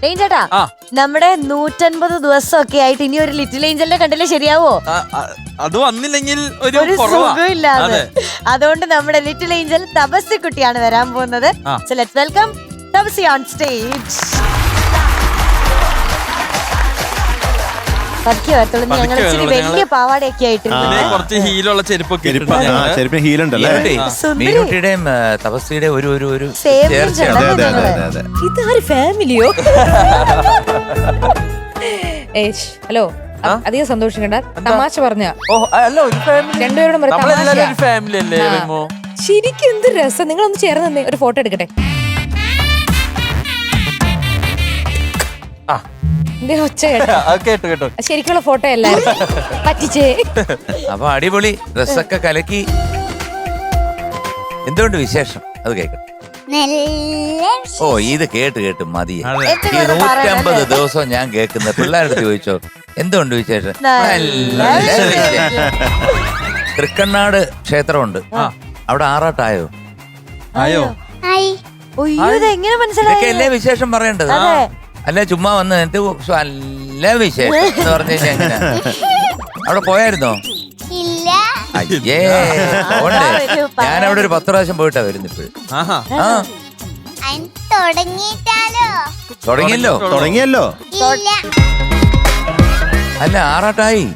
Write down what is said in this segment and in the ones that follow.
ചേട്ടാ നമ്മുടെ 150 ദിവസമൊക്കെ ആയിട്ട് ഇനി ഒരു ലിറ്റിൽ ഏഞ്ചലിനെ കണ്ടില്ലേ ശരിയാവോ? അത് വന്നില്ലെങ്കിൽ ഒരു സുഖമില്ലാതെ. അതുകൊണ്ട് നമ്മുടെ ലിറ്റിൽ ഏഞ്ചൽ തപസ്യ കുട്ടിയാണ് വരാൻ പോകുന്നത്. So let's welcome Tapasya on stage. വലിയ പാവാടയൊക്കെ ആയിട്ട് കുറച്ച് ഹീലുള്ള ചെരുപ്പൊക്കെ മീനുട്ടിയുടെയും തപസ്യയുടെ ഒരു ഇതൊരു ഫാമിലിയോ? ഹലോ, അധികം സന്തോഷിക്കണ്ട, തമാശ പറഞ്ഞ രണ്ടുപേരോടും ശരിക്കും എന്ത് രസം. നിങ്ങളൊന്ന് ചേർന്ന് ഒരു ഫോട്ടോ എടുക്കട്ടെ. ശരിക്കുള്ള ഫോട്ടോ അല്ലായിരുന്നു, പറ്റിച്ചേ. അപ്പൊ അടിപൊളി ഡ്രസ്സൊക്കെ കലക്കി. എന്തുകൊണ്ട് വിശേഷം അത് കേൾക്കട്ടെ. ഓ, ഇത് കേട്ട് മതി. ഈ 150 ദിവസവും ഞാൻ കേൾക്കുന്ന പിള്ളേരുടെ ചോദിച്ചോ എന്തുകൊണ്ട് വിശേഷം. തൃക്കണ്ണാട് ക്ഷേത്രമുണ്ട്, അവിടെ ആറാട്ടായോ? എങ്ങനെ മനസ്സിലായി? അല്ലേ വിശേഷം പറയേണ്ടത്. അല്ലെ ചുമ്മാ വന്ന് നല്ല വിശേഷം എന്ന് പറഞ്ഞു കഴിഞ്ഞാൽ എങ്ങനെയാ? അവിടെ പോയായിരുന്നോ? അയ്യേ, ഞാനവിടെ ഒരു 10 പ്രാവശ്യം പോയിട്ടാ വരുന്നു ഇപ്പോഴും. തുടങ്ങിയല്ലോ. അല്ല, ആറാട്ടായി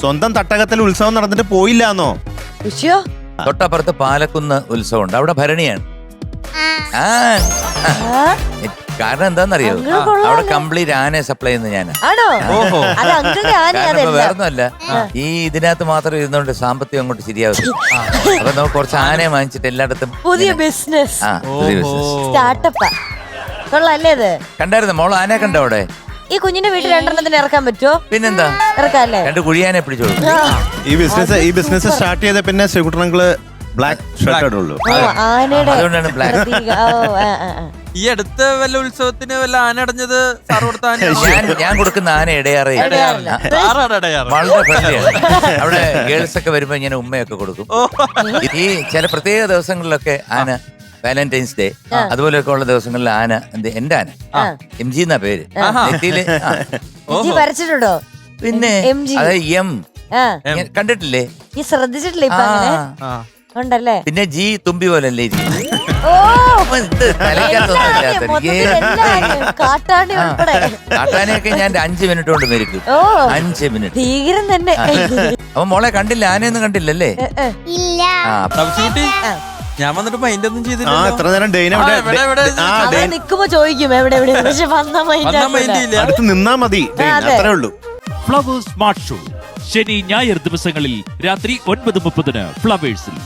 സ്വന്തം തട്ടകത്തിൽ ഉത്സവം നടന്നിട്ട് പോയില്ലാന്നോ? തൊട്ടപ്പുറത്ത് പാലക്കുന്ന് ഉത്സവം ഉണ്ട്, അവിടെ ഭരണിയാണ്. കാരണം എന്താന്നറിയോ, അവിടെ കംപ്ലീറ്റ് ആനയെ സപ്ലൈ ചെയ്യുന്നത് ഞാനാ. വേറൊന്നുമല്ല, ഈ ഇതിനകത്ത് മാത്രം ഇരുന്നോണ്ട് സാമ്പത്തികം അങ്ങോട്ട് ശരിയാവും. അപ്പൊ നമുക്ക് കുറച്ച് ആനയെ വാങ്ങിച്ചിട്ട് എല്ലായിടത്തും പുതിയ ബിസിനസ് കണ്ടായിരുന്നു. മോള് ആനയെ കണ്ടോ അവിടെ? ഈ കുഞ്ഞിന്റെ വീട്ടിൽ 2 ഇറക്കാൻ പറ്റുമോ? പിന്നെന്താ, ഇറക്കാല്ലേ? 2 കുഴിയാനെ പിടിച്ചോളൂ. ഈ ബിസിനസ് സ്റ്റാർട്ട് ചെയ്ത പിന്നെ ശ്രീകുട്ടനങ്ങള് ബ്ലാക്ക് ഷർട്ട് ഉള്ളൂ, അതുകൊണ്ടാണ് ബ്ലാക്ക്. ഈ അടുത്ത വല്ല ഉത്സവത്തിന് വല്ല ആന അടഞ്ഞത് സാർ കൊടുത്ത ഞാൻ കൊടുക്കുന്ന ആന ഇടയാറേ, വളരെ ഫ്രണ്ട്ലിയാണ്. അവിടെ ഗേൾസ് ഒക്കെ വരുമ്പോ ഞാൻ ഉമ്മയൊക്കെ കൊടുക്കും. ഈ ചില പ്രത്യേക ദിവസങ്ങളിലൊക്കെ ആന, വാലന്റൈൻസ് ഡേ അതുപോലെയൊക്കെ ഉള്ള ദിവസങ്ങളിൽ ആന, എന്റെ ആന MG എന്നാ പേര്. വരച്ചിട്ടുണ്ടോ? പിന്നെ അതായത് എം കണ്ടിട്ടില്ലേ? ശ്രദ്ധിച്ചിട്ടില്ലേ ഉണ്ടല്ലേ? പിന്നെ ജി തുമ്പി പോലല്ലേ കാട്ടാനയൊക്കെ ഞാൻ 5 മിനിറ്റ് കൊണ്ട് മെരുക്കും. 5 മിനിറ്റ് ഭീകരം തന്നെ. അപ്പൊ മോളെ കണ്ടില്ല, ആനയൊന്നും കണ്ടില്ലല്ലേ? ഞാൻ വന്നിട്ട് മൈൻഡ് ഒന്നും ചെയ്തില്ല. നിക്കുമ്പോ ചോദിക്കും എവിടെ എവിടെ, പക്ഷെ അടുത്ത് നിന്നാ മതി, അത്രേ ഉള്ളൂ. ഫ്ലവേഴ്സ് സ്മാർട്ട് ഷോ ശനി ഞായർ ദിവസങ്ങളിൽ രാത്രി 9:30 ഫ്ലവേഴ്സിൽ.